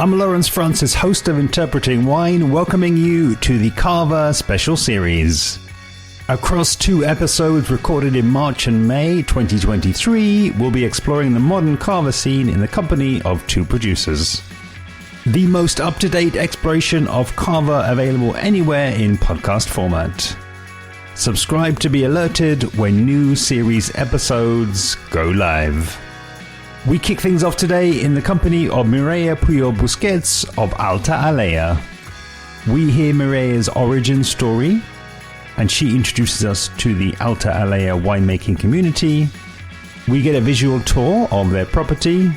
I'm Lawrence Francis, host of Interpreting Wine, welcoming you to the Cava special series. Across 2 episodes recorded in March and May 2023, we'll be exploring the modern Cava scene in the company of 2 producers. The most up-to-date exploration of Cava available anywhere in podcast format. Subscribe to be alerted when new series episodes go live. We kick things off today in the company of Mireia Pujol-Busquets of Alta Alella. We hear Mireia's origin story, and she introduces us to the Alta Alella winemaking community. We get a visual tour of their property,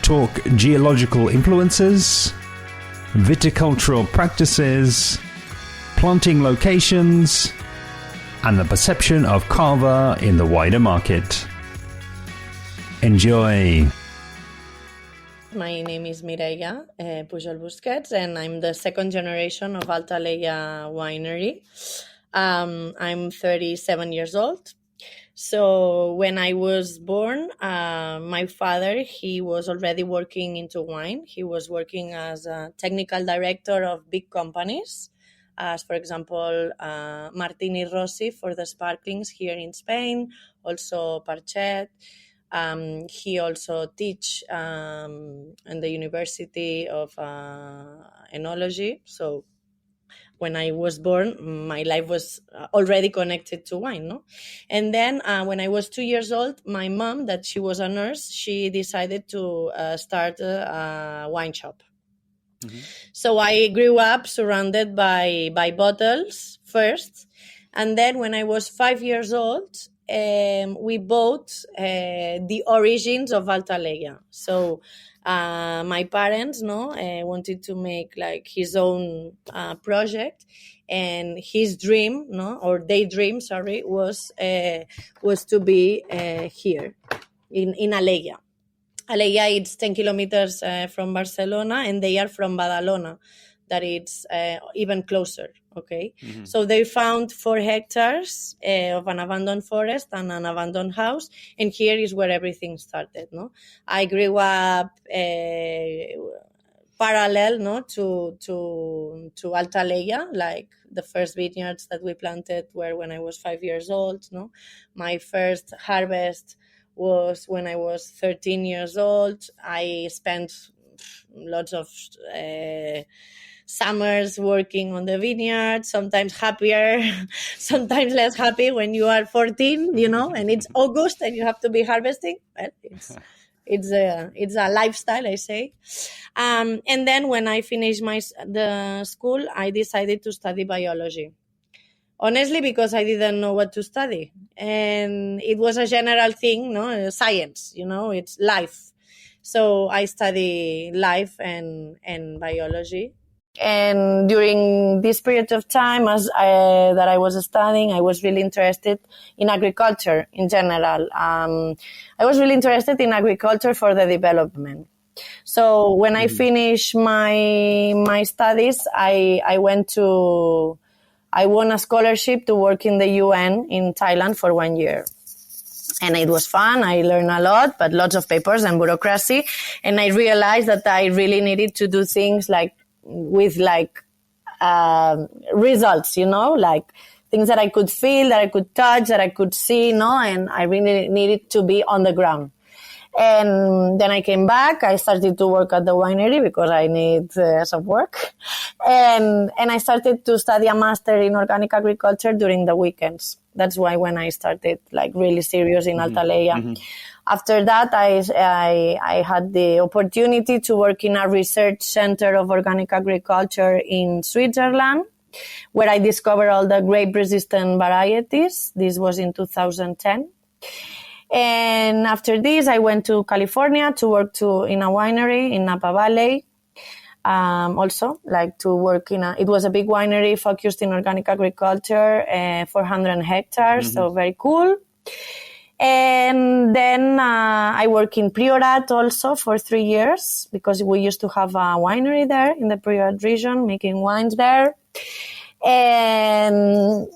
talk geological influences, viticultural practices, planting locations, and the perception of Cava in the wider market. Enjoy! My name is Mireia Pujol-Busquets, and I'm the second generation of Alta Alella winery. I'm 37 years old. So when I was born, my father, he was already working into wine. He was working as a technical director of big companies, as for example, Martini Rossi for the sparklings here in Spain, also Parchet. He also teach in the University of Enology. So when I was born, my life was already connected to wine, no? And then when I was 2 years old, my mom, that she was a nurse, she decided to start a wine shop. Mm-hmm. So I grew up surrounded by bottles first. And then when I was 5 years old, we bought the origins of Alta Alella. So my parents wanted to make like his own project, and his dream, or their dream, was to be here in Alella. Alella is 10 kilometers from Barcelona, and they are from Badalona, that it's even closer. Okay, mm-hmm. So they found 4 hectares of an abandoned forest and an abandoned house, and here is where everything started. No, I grew up parallel, to Alta Alella. Like the first vineyards that we planted were when I was 5 years old. No, my first harvest was when I was 13 years old. I spent lots of summers working on the vineyard, sometimes happier, sometimes less happy when you are 14, and it's August and you have to be harvesting. Well, it's a lifestyle, I say. And then when I finished the school, I decided to study biology. Honestly, because I didn't know what to study. And it was a general thing, science, it's life. So I study life and biology. And during this period of time that I was studying, I was really interested in agriculture in general. I was really interested in agriculture for the development. So when I finished my studies, I won a scholarship to work in the UN in Thailand for 1 year. And it was fun. I learned a lot, but lots of papers and bureaucracy. And I realized that I really needed to do things with results, like things that I could feel, that I could touch, that I could see, and I really needed to be on the ground. And then I came back. I started to work at the winery because I need some work. And I started to study a master in organic agriculture during the weekends. That's why when I started really serious in Alta Alella. Mm-hmm. After that, I had the opportunity to work in a research center of organic agriculture in Switzerland, where I discovered all the grape-resistant varieties. This was in 2010. And after this, I went to California to work in a winery in Napa Valley. Also, to work it was a big winery focused in organic agriculture, 400 hectares, mm-hmm. So very cool. And then I worked in Priorat also for 3 years because we used to have a winery there in the Priorat region, making wines there. And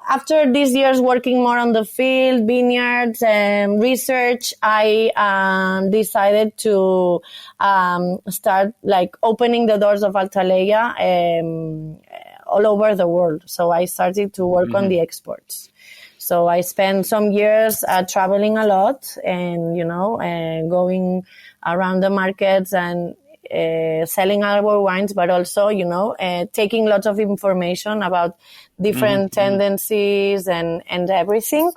after these years working more on the field, vineyards and research, I decided to start like opening the doors of Alta Alella all over the world. So I started to work on the exports. So I spent some years traveling a lot and, going around the markets and selling our wines, but also, taking lots of information about different tendencies and everything.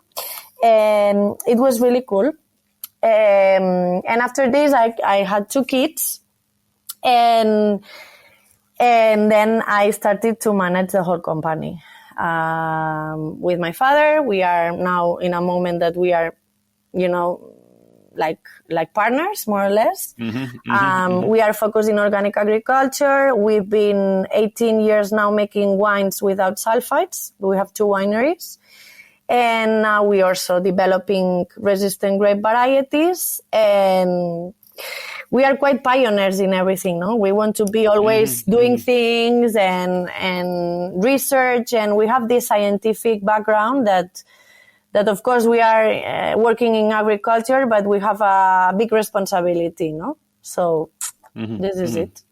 And it was really cool. And after this, I had 2 kids, and then I started to manage the whole company. With my father, we are now in a moment that we are, like partners, more or less. We are focused in organic agriculture. We've been 18 years now making wines without sulfites. We have 2 wineries. And now we are also developing resistant grape varieties. And we are quite pioneers in everything, no? We want to be always doing things and research. And we have this scientific background that of course we are working in agriculture, but we have a big responsibility, no? So this is it.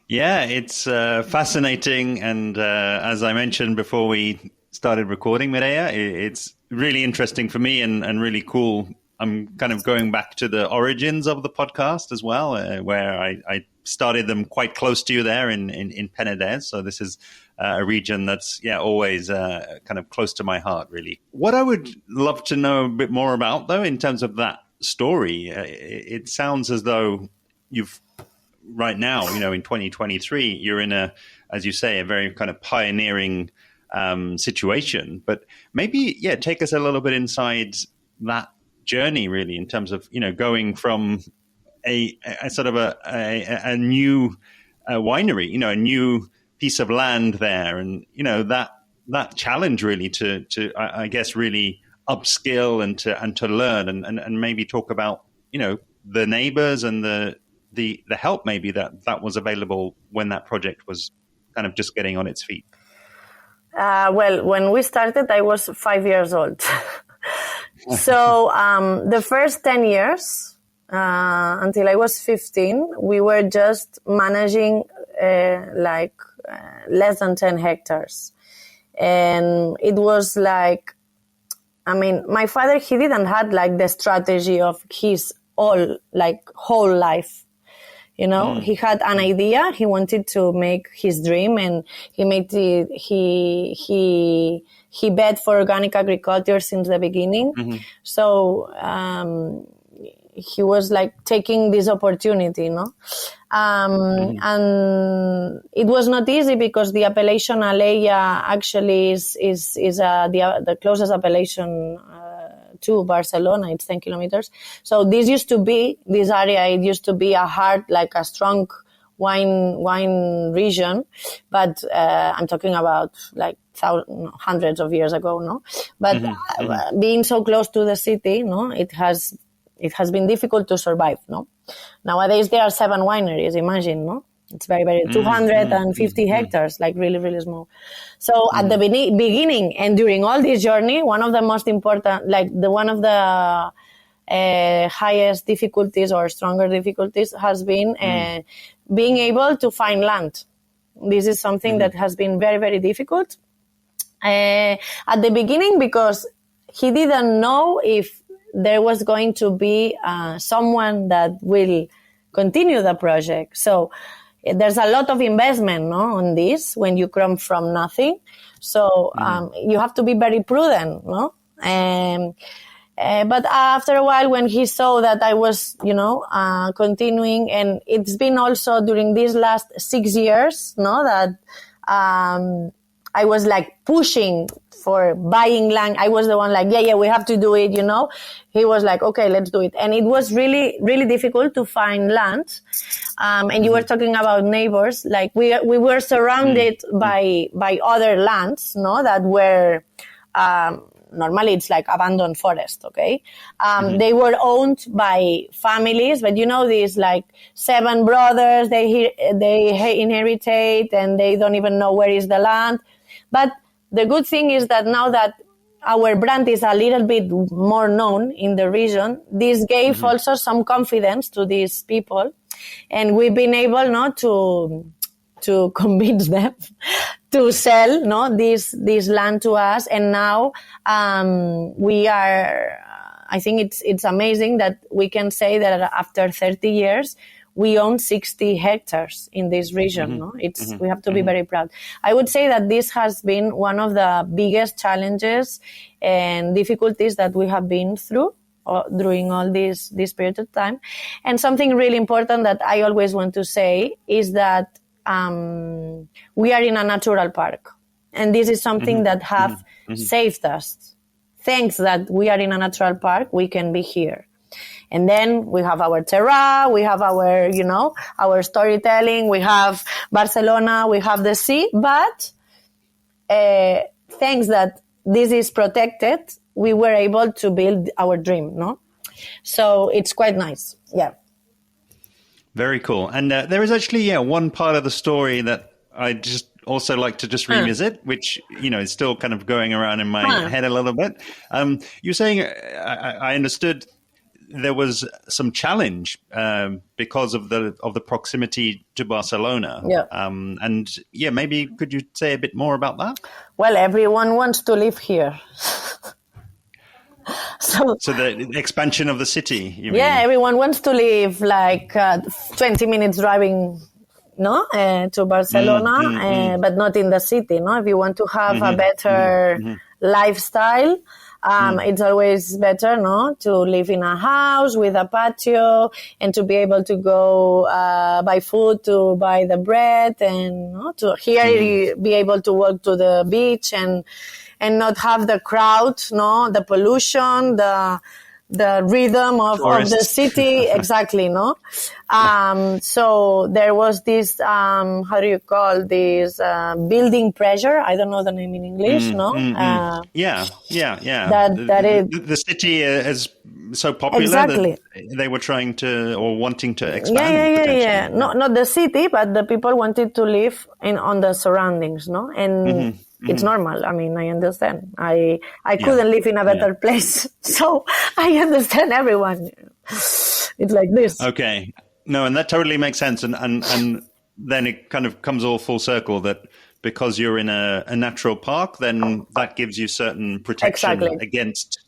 Yeah, it's fascinating. And as I mentioned before we started recording, Mireia, it's really interesting for me and really cool. I'm kind of going back to the origins of the podcast as well, where I started them quite close to you there in Penedès. So this is a region that's, always kind of close to my heart, really. What I would love to know a bit more about, though, in terms of that story, it sounds as though you've right now, in 2023, you're in as you say, a very kind of pioneering situation. But maybe, take us a little bit inside that journey, really, in terms of, going from a sort of a new winery, a new piece of land there, and that challenge really to I guess really upskill and to learn and maybe talk about the neighbors and the help maybe that was available when that project was kind of just getting on its feet. Well, when we started, I was 5 years old. So the first 10 years, until I was 15, we were just managing less than 10 hectares. And it was like, my father, he didn't have like the strategy of his whole life. He had an idea. He wanted to make his dream, and he made it. He bet for organic agriculture since the beginning. So he was like taking this opportunity, and it was not easy because the appellation Alella actually is the closest appellation to Barcelona. It's 10 kilometers. So this area, it used to be a hard, like a strong wine region, but I'm talking about like hundreds of years ago, no? But being so close to the city, no, it has been difficult to survive, no? Nowadays there are 7 wineries, imagine, no? It's very, very 250 hectares, like really, really small. So at the beginning and during all this journey, one of the most important, one of the highest difficulties or stronger difficulties has been being able to find land. This is something that has been very, very difficult at the beginning because he didn't know if there was going to be someone that will continue the project. So there's a lot of investment, no, on this when you come from nothing. So you have to be very prudent, no? But after a while, when he saw that I was, continuing, and it's been also during these last 6 years, no, that I was like pushing for buying land. I was the one like, we have to do it, He was like, okay, let's do it. And it was really, really difficult to find land. And you were talking about neighbors, like we were surrounded by other lands, no, that were, normally it's like abandoned forest, okay? They were owned by families, but these like 7 brothers, they inherited and they don't even know where is the land. But the good thing is that now that our brand is a little bit more known in the region, this gave also some confidence to these people, and we've been able not to convince them to sell this land to us. And now we are, I think it's amazing that we can say that after 30 years we own 60 hectares in this region. We have to be very proud. I would say that this has been one of the biggest challenges and difficulties that we have been through during all this period of time. And something really important that I always want to say is that we are in a natural park, and this is something that have saved us. Thanks that we are in a natural park, we can be here. And then we have our terra, we have our, our storytelling, we have Barcelona, we have the sea, but thanks that this is protected, we were able to build our dream, So it's quite nice, yeah. Very cool. And there is actually, one part of the story that I just also like to just revisit, which, is still kind of going around in my head a little bit. You're saying, I understood there was some challenge because of the proximity to Barcelona. Yeah. And maybe could you say a bit more about that? Well, everyone wants to live here. So the expansion of the city, you mean? Yeah, everyone wants to live like 20 minutes driving to Barcelona, but not in the city. If you want to have a better lifestyle, it's always better to live in a house with a patio and to be able to go buy food, to buy the bread, and to here be able to walk to the beach and not have the crowd, the pollution, the rhythm of the city. Exactly, so there was this, how do you call this, building pressure? I don't know the name in English, Yeah. The city is so popular that they were trying to, or wanting to expand. Yeah. Not the city, but the people wanted to live on the surroundings, and it's normal. I mean, I understand. I couldn't live in a better place, so I understand everyone. It's like this. Okay. No, and that totally makes sense. And then it kind of comes all full circle that because you're in a natural park, then that gives you certain protection against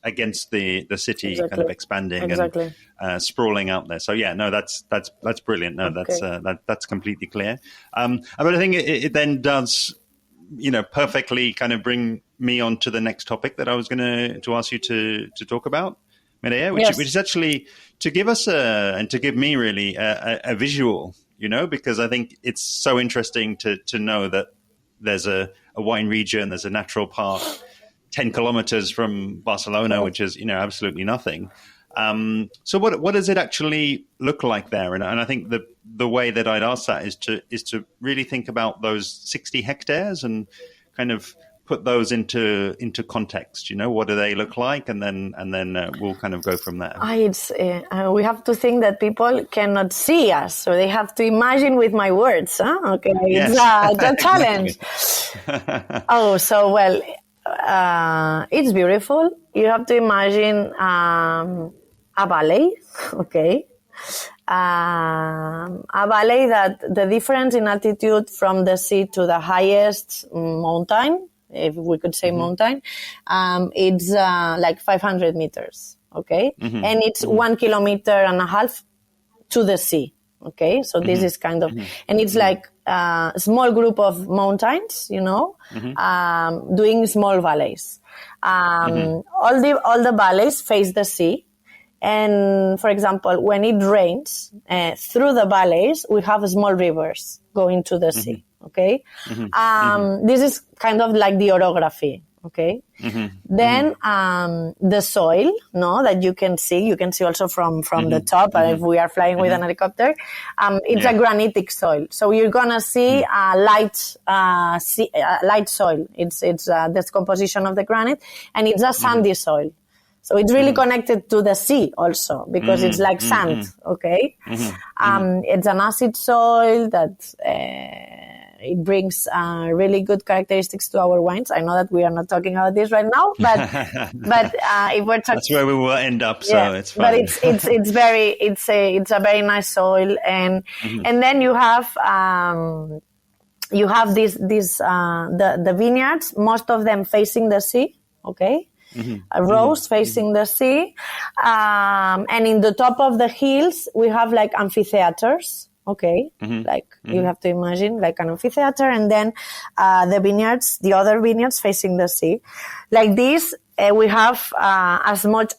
the city kind of expanding and sprawling out there. So that's brilliant. No, that's completely clear. But I think it then does, perfectly kind of bring me on to the next topic that I was going to ask you to talk about, Mireia, which is actually to give us and to give me really a visual, because I think it's so interesting to know that there's a wine region, there's a natural park 10 kilometers from Barcelona, which is, absolutely nothing. So what does it actually look like there? And I think the way that I'd ask that is to really think about those 60 hectares and kind of put those into context. What do they look like, and then we'll kind of go from there. We have to think that people cannot see us, so they have to imagine with my words. Okay, yes. It's a challenge. It's beautiful. You have to imagine a valley, okay? A valley that the difference in altitude from the sea to the highest mountain, if we could say mountain, it's like 500 meters, okay? And it's 1.5 kilometers to the sea, okay? So this is kind of, and it's like a small group of mountains, doing small valleys. All the valleys face the sea. And for example, when it rains, through the valleys, we have small rivers going to the sea. Okay. This is kind of like the orography. Okay. Then, the soil, that you can see also from the top, if we are flying with an helicopter, it's a granitic soil. So you're going to see a light soil. It's the composition of the granite, and it's a sandy soil. So it's really connected to the sea also, because it's like sand, okay? It's an acid soil that it brings really good characteristics to our wines. I know that we are not talking about this right now, but if we're talking, that's where we will end up. So yeah, it's fine. But it's a very nice soil, and then you have the vineyards, most of them facing the sea. Okay. Rows facing the sea, and in the top of the hills we have like amphitheaters. Okay, you have to imagine like an amphitheater, and then the other vineyards facing the sea. Like this, we have as much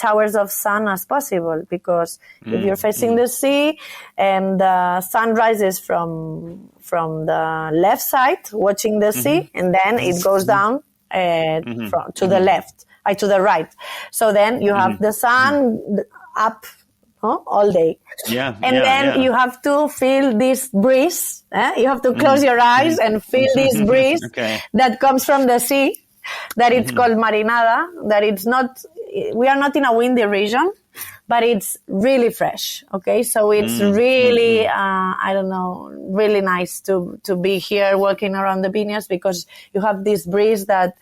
hours of sun as possible, because if you're facing the sea and the sun rises from the left side, watching the sea, and then it goes down to the left, to the right. So then you have the sun up all day. You have to feel this breeze. You have to close your eyes and feel this breeze that comes from the sea, that it's called marinada, that it's not, we are not in a windy region, but it's really fresh. Okay. So it's really, really nice to be here walking around the vineyards, because you have this breeze that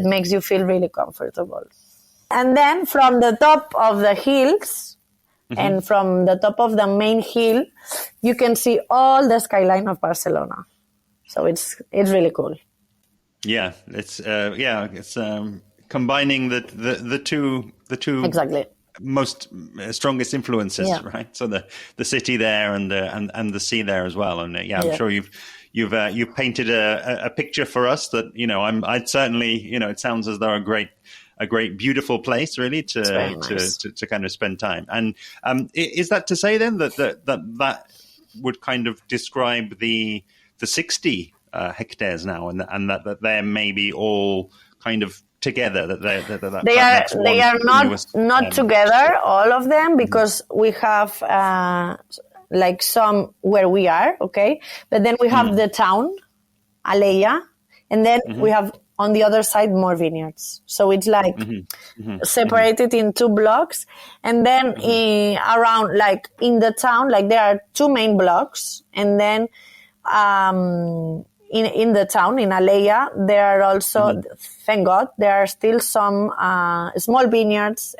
makes you feel really comfortable. And then from the top of the hills, and from the top of the main hill, you can see all the skyline of Barcelona. So it's really cool. Yeah, it's combining the two exactly most strongest influences, right? So the city there and the sea there as well. And I'm sure you've painted a picture for us that I'd certainly it sounds as though a great beautiful place really to kind of spend time. And is that to say then that would kind of describe the 60 hectares now, and that they're maybe all kind of together, they are not together, all of them, because we have like some where we are, okay, but then we have the town Alella, and then we have on the other side more vineyards. So it's like separated in two blocks, and then around, like in the town, like there are two main blocks, and then in the town, in Alella, there are also, thank God, there are still some small vineyards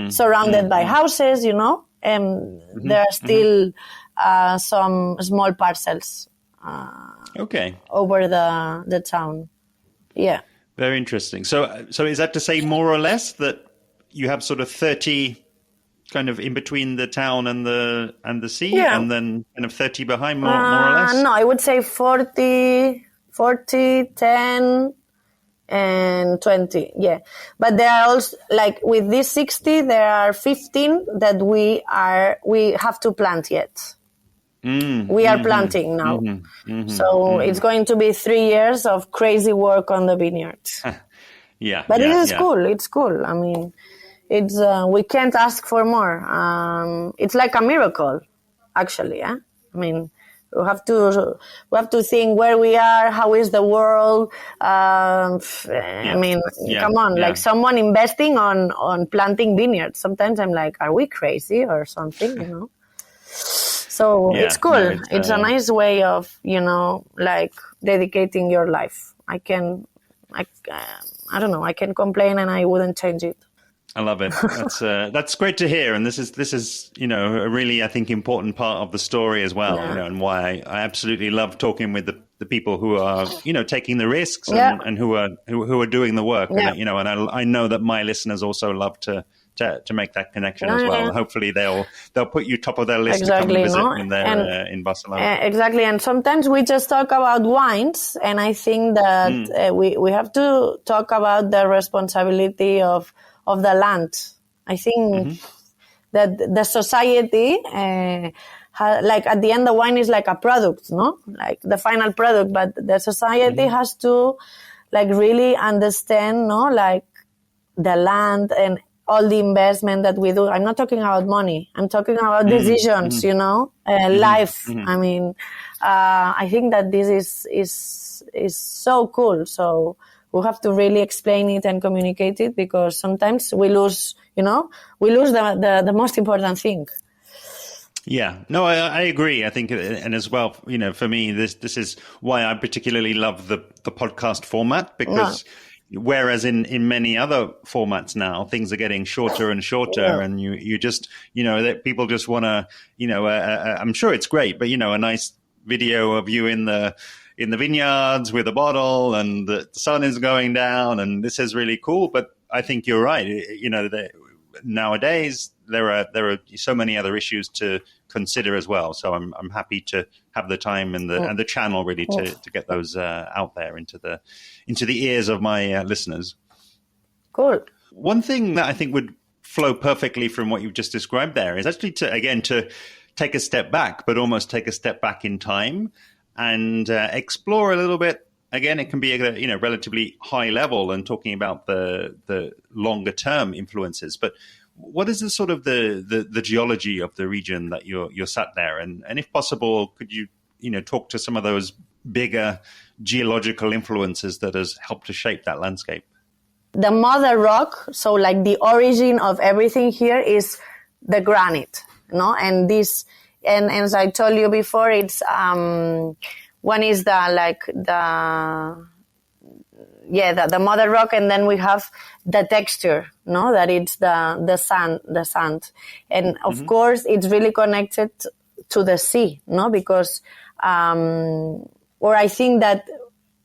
surrounded by houses, and there are still some small parcels over the town. Yeah. Very interesting. So is that to say more or less that you have sort of 30 kind of in between the town and the sea, and then kind of 30 behind, more or less? No, I would say 40, 10, and 20. Yeah. But there are also, like with these 60, there are 15 that we have to plant yet. We are planting now. So it's going to be 3 years of crazy work on the vineyard. But it is cool. It's cool. I mean, it's we can't ask for more. It's like a miracle, actually. I mean, we have to think where we are, how is the world. I mean, come on, like someone investing on planting vineyards. Sometimes I'm like, are we crazy or something? So it's cool. No, it's a nice way of, like dedicating your life. I don't know. I can complain and I wouldn't change it. I love it. That's great to hear. And this is, a really, I think, important part of the story as well, and why I absolutely love talking with the people who are, taking the risks and who are doing the work. And, and I know that my listeners also love to make that connection as well. And hopefully they'll put you top of their list to come and visit when they're in Barcelona. Exactly. And sometimes we just talk about wines, and I think that we have to talk about the responsibility of the land. I think that the society, like at the end, the wine is like a product, no? Like the final product, but the society has to like really understand, no? Like the land and all the investment that we do. I'm not talking about money. I'm talking about decisions, life. I mean, I think that this is so cool. So we have to really explain it and communicate it, because sometimes we lose the most important thing. Yeah, no, I agree. I think, and as well, for me, this is why I particularly love the podcast format, No. because whereas in many other formats now, things are getting shorter and shorter, Yeah. and you just, that people just want to, I'm sure it's great, but a nice video of you in the vineyards with a bottle, and the sun is going down, and this is really cool. But I think you're right. Nowadays there are so many other issues to consider as well. So I'm happy to have the time and the channel really to get those out there into the ears of my listeners. Cool. One thing that I think would flow perfectly from what you've just described there is actually to take a step back, but almost take a step back in time and explore a little bit. Again, it can be at a relatively high level and talking about the longer term influences. But what is the sort of the geology of the region that you're sat there? And if possible, could you talk to some of those bigger geological influences that has helped to shape that landscape? The mother rock, so like the origin of everything here is the granite, no? And this, and as I told you before, it's one is the mother rock, and then we have the texture, no? That it's the sand, and of course it's really connected to the sea, no? Because or I think that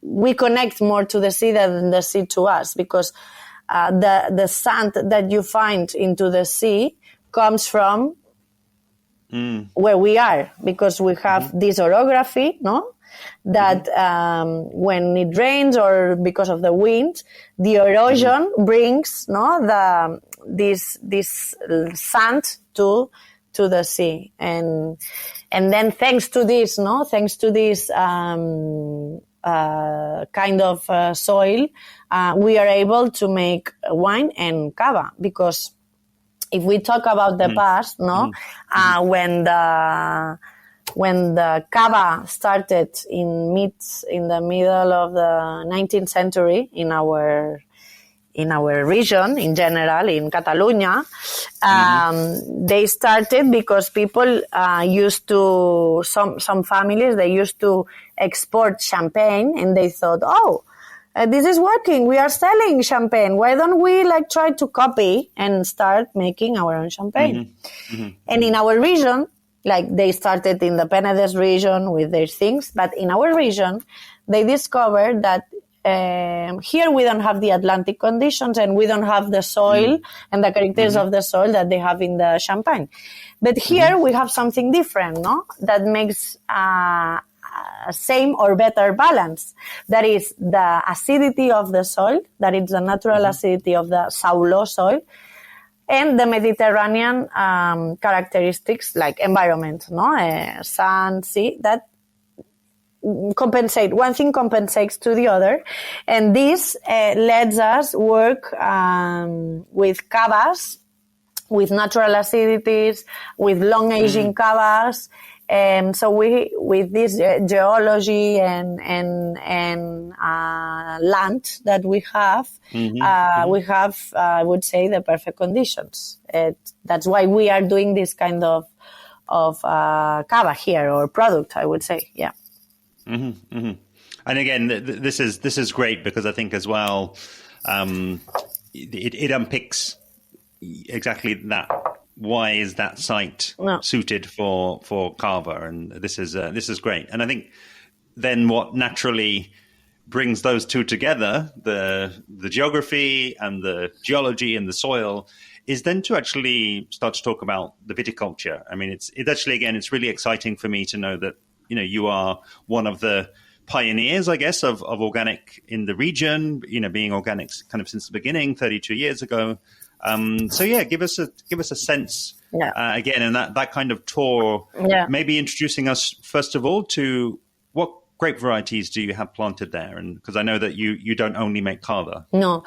we connect more to the sea than the sea to us, because the sand that you find into the sea comes from where we are, because we have this orography, no? That when it rains or because of the wind, the erosion brings this sand to the sea, and then thanks to this kind of soil, we are able to make wine and cava. Because if we talk about the past, when the cava started in the middle of the 19th century in our region in general, in Catalonia, they started because people used to, some families, they used to export champagne, and they thought, this is working, we are selling champagne, why don't we try to copy and start making our own champagne? And in our region, they started in the Penedès region with their things, but in our region, they discovered that here we don't have the Atlantic conditions, and we don't have the soil and the characteristics of the soil that they have in the Champagne. But here we have something different, no? That makes a same or better balance. That is the acidity of the soil, that is the natural acidity of the Saulot soil, and the Mediterranean characteristics like environment, no? Sun, sea, that compensate. One thing compensates to the other, and this lets us work with cavas, with natural acidities, with long aging cavas. So we, with this geology and land that we have, we have, I would say, the perfect conditions. That's why we are doing this kind of cava here, or product, I would say. Yeah. And again, this is great, because I think as well, it unpicks exactly that. Why is that site suited for cava? And this is great. And I think then what naturally brings those two together, the geography and the geology and the soil, is then to actually start to talk about the viticulture. I mean, it's actually, again, it's really exciting for me to know that you are one of the pioneers, I guess, of organic in the region. Being organic kind of since the beginning, 32 years ago. So yeah, give us a sense again, and that kind of tour. Maybe introducing us first of all to what grape varieties do you have planted there, and because I know that you don't only make cava. No,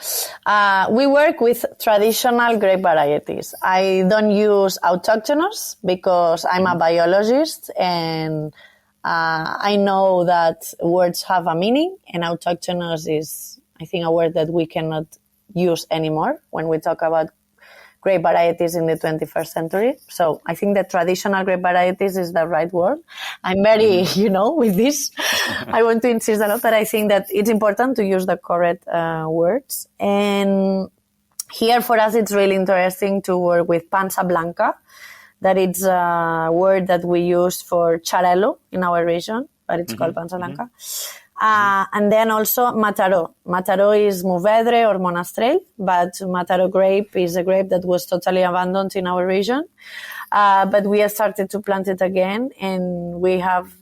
we work with traditional grape varieties. I don't use autochthonous because I'm a biologist, and I know that words have a meaning, and autochthonous is, I think, a word that we cannot use anymore when we talk about grape varieties in the 21st century. So I think that traditional grape varieties is the right word. I'm very, with this. I want to insist a lot, but I think that it's important to use the correct words. And here for us, it's really interesting to work with Pansa Blanca. That it's a word that we use for Xarel·lo in our region, but it's called Pansa Blanca. And then also Mataró. Mataró is Mourvèdre or Monastrell, but Mataró grape is a grape that was totally abandoned in our region. But we have started to plant it again, and we have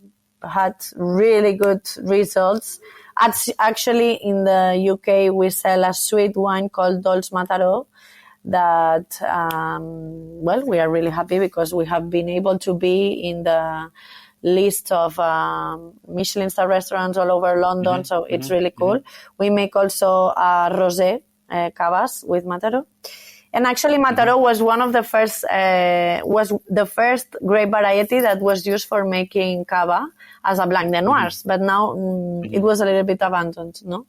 had really good results. Actually, in the UK, we sell a sweet wine called Dolç Mataró that, we are really happy because we have been able to be in the list of Michelin star restaurants all over London, so it's really cool. We make also rosé cavas with Mataró. And actually, Mataró was one of the first, was the first grape variety that was used for making cava as a Blanc de Noirs, but now it was a little bit abandoned, no?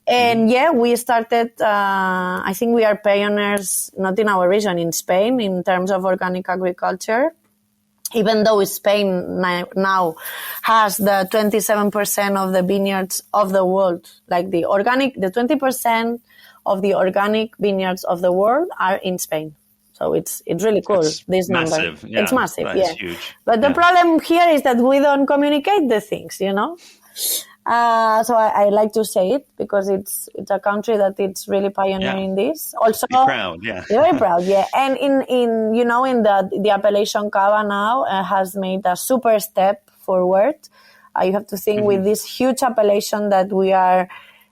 And we started, I think we are pioneers, not in our region, in Spain, in terms of organic agriculture. Even though Spain now has the 27% of the vineyards of the world, like the 20% of the organic vineyards of the world are in Spain. So it's really cool, this massive, number. It's massive, That's huge. But the problem here is that we don't communicate the things, So I like to say it because it's a country that it's really pioneering this. Also, be proud, very proud, And in the appellation Cava now has made a super step forward. You have to think with this huge appellation that we are.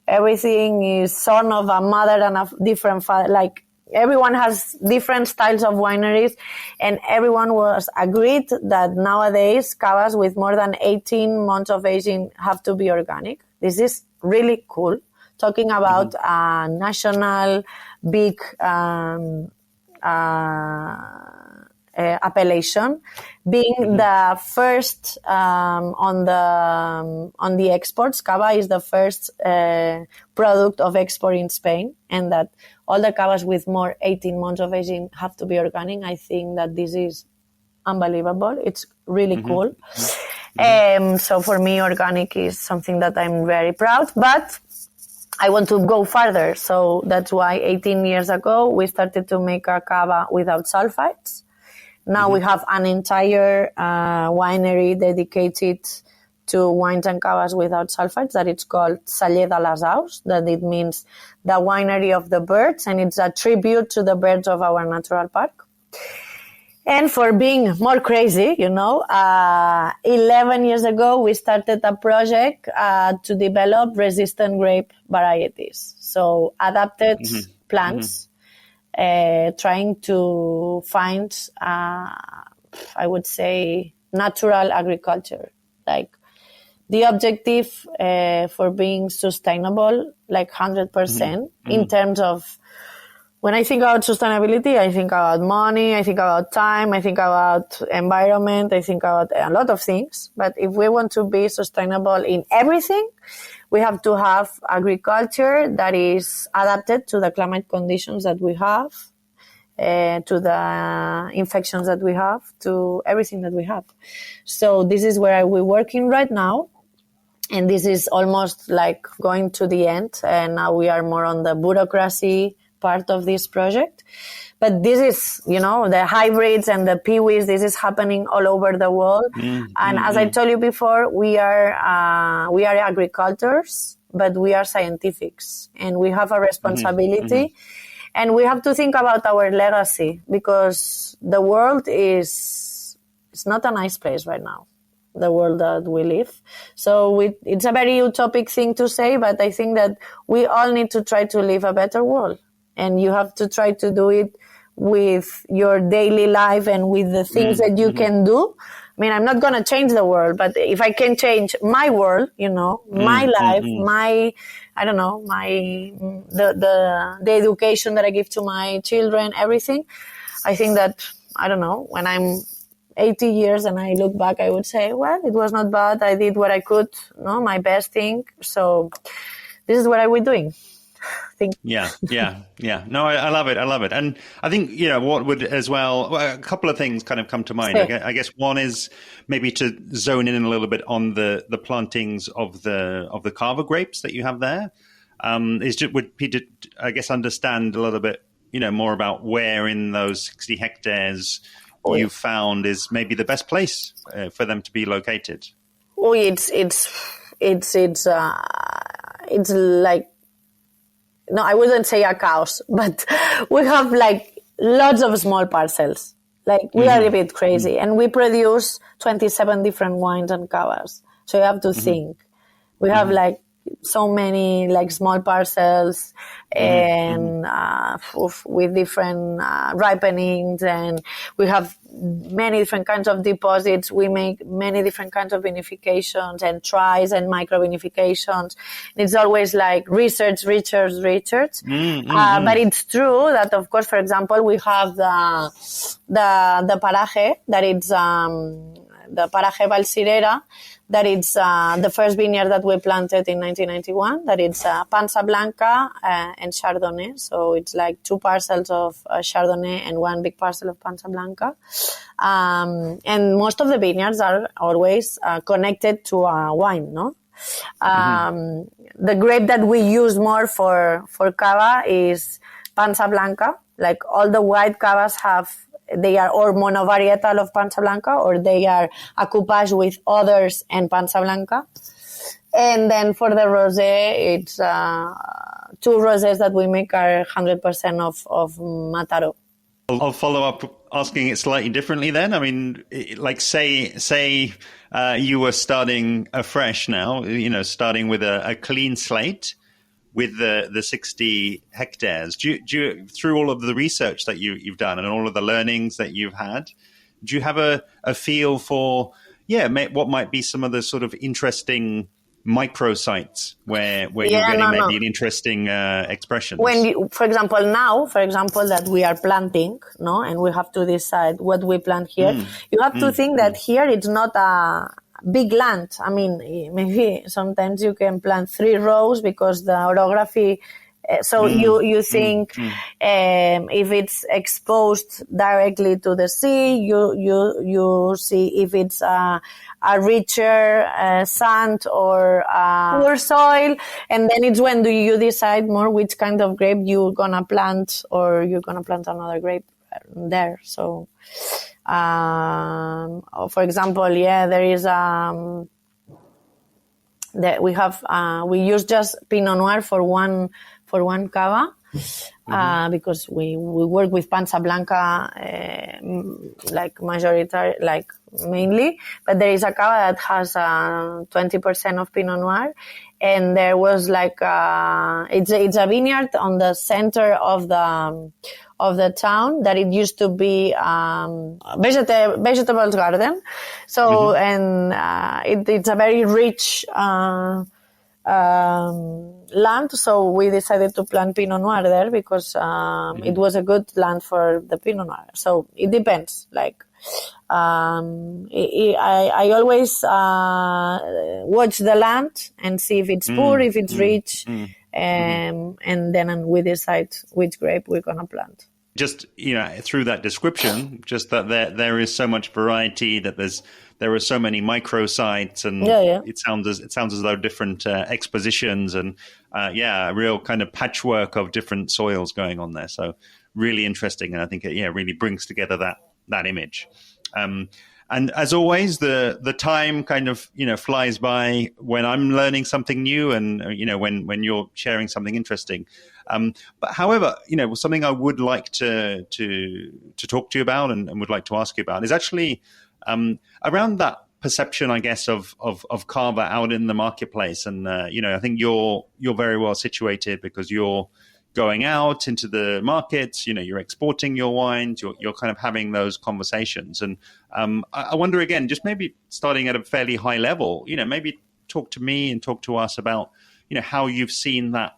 Everything is son of a mother and a different father. Like everyone has different styles of wineries, and everyone was agreed that nowadays cavas with more than 18 months of aging have to be organic. This is really cool. Talking about a national big appellation, being the first on the exports. Cava is the first product of export in Spain, and that all the cavas with more 18 months of aging have to be organic. I think that this is unbelievable. It's really cool. So for me, organic is something that I'm very proud, but I want to go further. So that's why 18 years ago, we started to make our cava without sulfites. Now we have an entire winery dedicated to wines and cavas without sulfites that it's called Celler de les Aus, that it means the winery of the birds, and it's a tribute to the birds of our natural park. And for being more crazy, 11 years ago, we started a project to develop resistant grape varieties. So adapted plants. Trying to find, I would say, natural agriculture. Like the objective for being sustainable, like 100% in terms of, when I think about sustainability, I think about money, I think about time, I think about environment, I think about a lot of things. But if we want to be sustainable in everything, we have to have agriculture that is adapted to the climate conditions that we have, to the infections that we have, to everything that we have. So this is where we're working right now. And this is almost like going to the end. And now we are more on the bureaucracy part of this project. But this is, the hybrids and the peewees, this is happening all over the world. And as I told you before, we are agricultors, but we are scientifics, and we have a responsibility, and we have to think about our legacy, because the world it's not a nice place right now, the world that we live. So it's a very utopic thing to say, but I think that we all need to try to live a better world. And you have to try to do it with your daily life and with the things that you can do. I mean, I'm not going to change the world, but if I can change my world, my life, the education that I give to my children, everything, I think that, when I'm 80 years and I look back, I would say, well, it was not bad. I did what I could, my best thing. So this is what I was doing. thing. Yeah. No, I love it. I love it. And I think, what would as well, a couple of things kind of come to mind. I guess one is maybe to zone in a little bit on the plantings of the Cava grapes that you have there. Would Peter, I guess, understand a little bit, more about where in those 60 hectares you found is maybe the best place for them to be located? Oh, it's like, no, I wouldn't say a chaos, but we have like lots of small parcels. Like we are a bit crazy, and we produce 27 different wines and cavas. So you have to think. We have like so many like small parcels and with different ripenings, and we have many different kinds of deposits. We make many different kinds of vinifications and tries and micro vinifications. It's always like research. But it's true that, of course, for example, we have the paraje, that it's the paraje Valsirera, that it's the first vineyard that we planted in 1991, that it's Pansa Blanca and Chardonnay. So it's like 2 parcels of Chardonnay and 1 big parcel of Pansa Blanca. And most of the vineyards are always connected to a wine, no? The grape that we use more for Cava is Pansa Blanca. Like all the white Cavas they are or monovarietal of Pansa Blanca, or they are a coupage with others and Pansa Blanca. And then for the rosé, it's 2 rosés that we make are 100% of Mataro. I'll follow up asking it slightly differently then. I mean, like say you were starting afresh now, starting with a clean slate with the 60 hectares. Do you, through all of the research that you've done and all of the learnings that you've had, do you have a feel for, what might be some of the sort of interesting microsites where you're getting an interesting expressions? For example, that we are planting, no, and we have to decide what we plant here. You have to think that here it's not a big land. I mean, maybe sometimes you can plant 3 rows because the orography. So you think if it's exposed directly to the sea, you see if it's a richer sand or poor soil, and then it's when do you decide more which kind of grape you're gonna plant, or you're gonna plant another grape there. So. For example, there is that we use just Pinot Noir for one cava because we work with Pansa Blanca mainly, but there is a cava that has 20% of Pinot Noir, and there was it's a vineyard on the center of the town that it used to be vegetables garden. So and it's a very rich land. So we decided to plant Pinot Noir there because it was a good land for the Pinot Noir. So it depends. I always watch the land and see if it's poor, if it's rich. And then we decide which grape we're going to plant. Just, through that description, just that there is so much variety, that there are so many microsites, and it sounds as though different expositions and a real kind of patchwork of different soils going on there. So really interesting, and I think it really brings together that image. And as always, the time kind of, flies by when I'm learning something new and, when you're sharing something interesting. But however, something I would like to talk to you about and would like to ask you about is actually around that perception, I guess, of Cava out in the marketplace. And, I think you're very well situated because you're going out into the markets, you're exporting your wines, you're kind of having those conversations. And I wonder, again, just maybe starting at a fairly high level, maybe talk to me and talk to us about, how you've seen that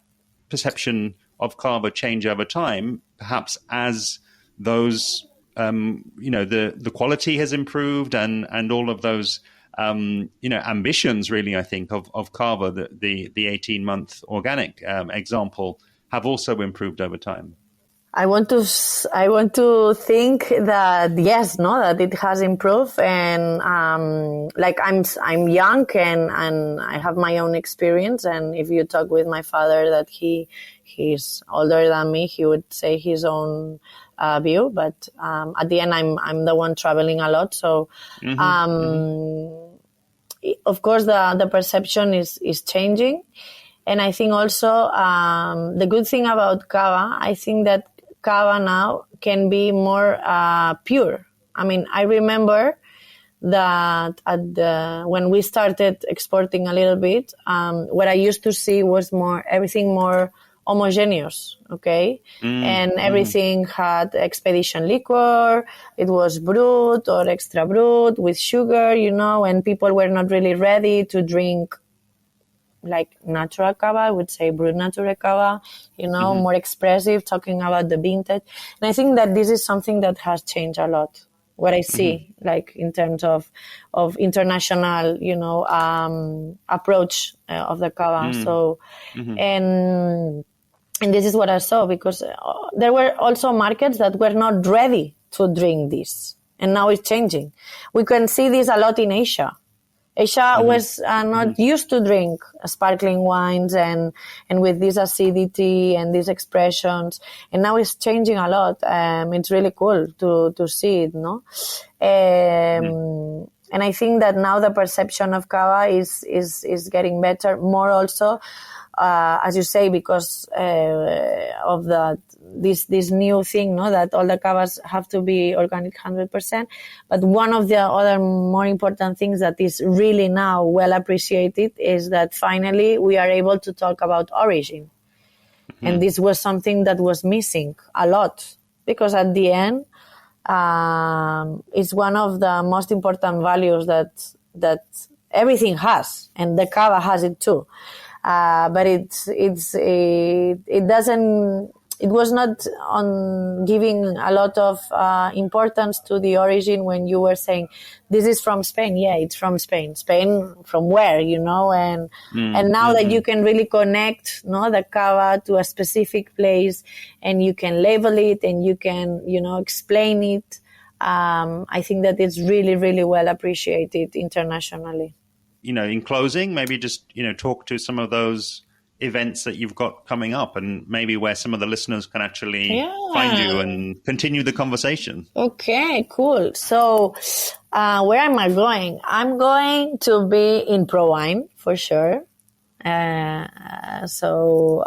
perception of Cava change over time, perhaps as those, the quality has improved and all of those, ambitions really, I think, of Cava, the 18-month organic example have also improved over time? I want to think that yes, no, that it has improved, and like I'm young and I have my own experience. And if you talk with my father, that he's older than me, he would say his own view. But at the end, I'm the one traveling a lot, so of course the perception is changing. And I think also the good thing about Cava, I think that Cava now can be more pure. I mean, I remember that when we started exporting a little bit, what I used to see was everything more homogeneous, okay? And everything had expedition liquor, it was brut or extra brut with sugar, and people were not really ready to drink like natural cava, I would say brut natural cava, more expressive, talking about the vintage. And I think that this is something that has changed a lot. What I see, like in terms of international, approach of the cava. So, and this is what I saw, because there were also markets that were not ready to drink this, and now it's changing. We can see this a lot in Asia. Asia was not used to drink sparkling wines and with this acidity and these expressions, and now it's changing a lot. It's really cool to see it, no? And I think that now the perception of Cava is getting better, more also, as you say, because of this new thing, no, that all the cavas have to be organic 100%. But one of the other more important things that is really now well appreciated is that finally we are able to talk about origin. And this was something that was missing a lot, because at the end, it's one of the most important values that everything has, and the cava has it too. But it was not on giving a lot of importance to the origin when you were saying, this is from Spain. Yeah, it's from Spain. Spain from where, and now that you can really connect, the cava to a specific place, and you can label it and you can, explain it. I think that it's really, really well appreciated internationally. In closing, maybe just, talk to some of those events that you've got coming up, and maybe where some of the listeners can actually find you and continue the conversation. Okay, cool. So where am I going? I'm going to be in ProWine for sure. So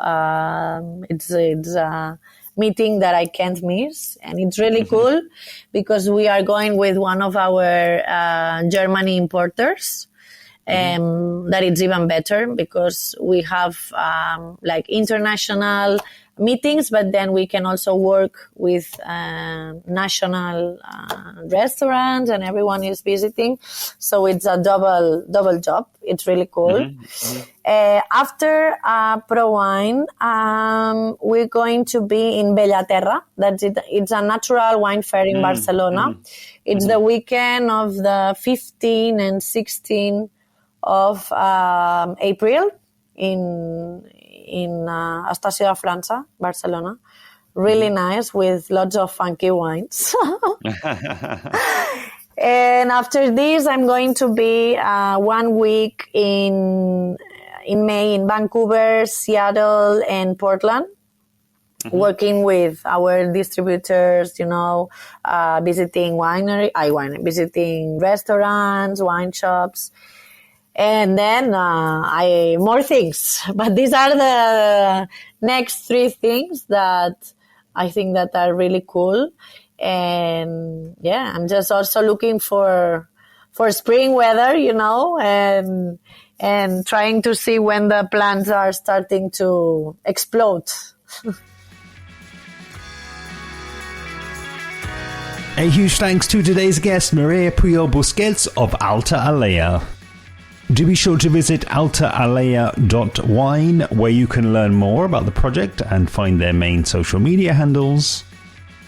it's a meeting that I can't miss, and it's really cool because we are going with one of our Germany importers. That it's even better because we have like international meetings, but then we can also work with national restaurants, and everyone is visiting. So it's a double job. It's really cool. After ProWine, we're going to be in Bellaterra. That's it. It's a natural wine fair in Barcelona. It's the weekend of the 15 and 16 of April in Estació de França, Barcelona. Really nice, with lots of funky wines. And after this, I'm going to be 1 week in May in Vancouver, Seattle, and Portland, working with our distributors, visiting visiting restaurants, wine shops. And then more things. But these are the next 3 things that I think that are really cool. And yeah, I'm just also looking for spring weather, and trying to see when the plants are starting to explode. A huge thanks to today's guest, Mireia Pujol-Busquets of Alta Alella. Do be sure to visit altaalella.wine, where you can learn more about the project and find their main social media handles.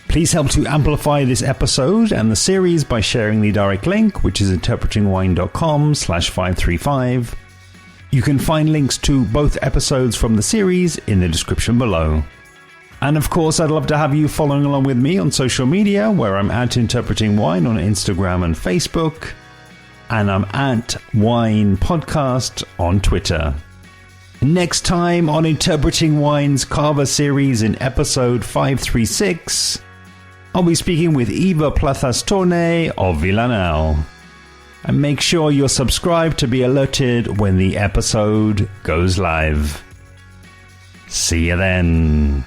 Please help to amplify this episode and the series by sharing the direct link, which is interpretingwine.com/535. You can find links to both episodes from the series in the description below. And of course, I'd love to have you following along with me on social media, where I'm at Interpreting Wine on Instagram and Facebook, and I'm at Wine Podcast on Twitter. Next time on Interpreting Wine's Cava series in episode 536, I'll be speaking with Eva Plathas-Tornay of Villanelle. And make sure you're subscribed to be alerted when the episode goes live. See you then.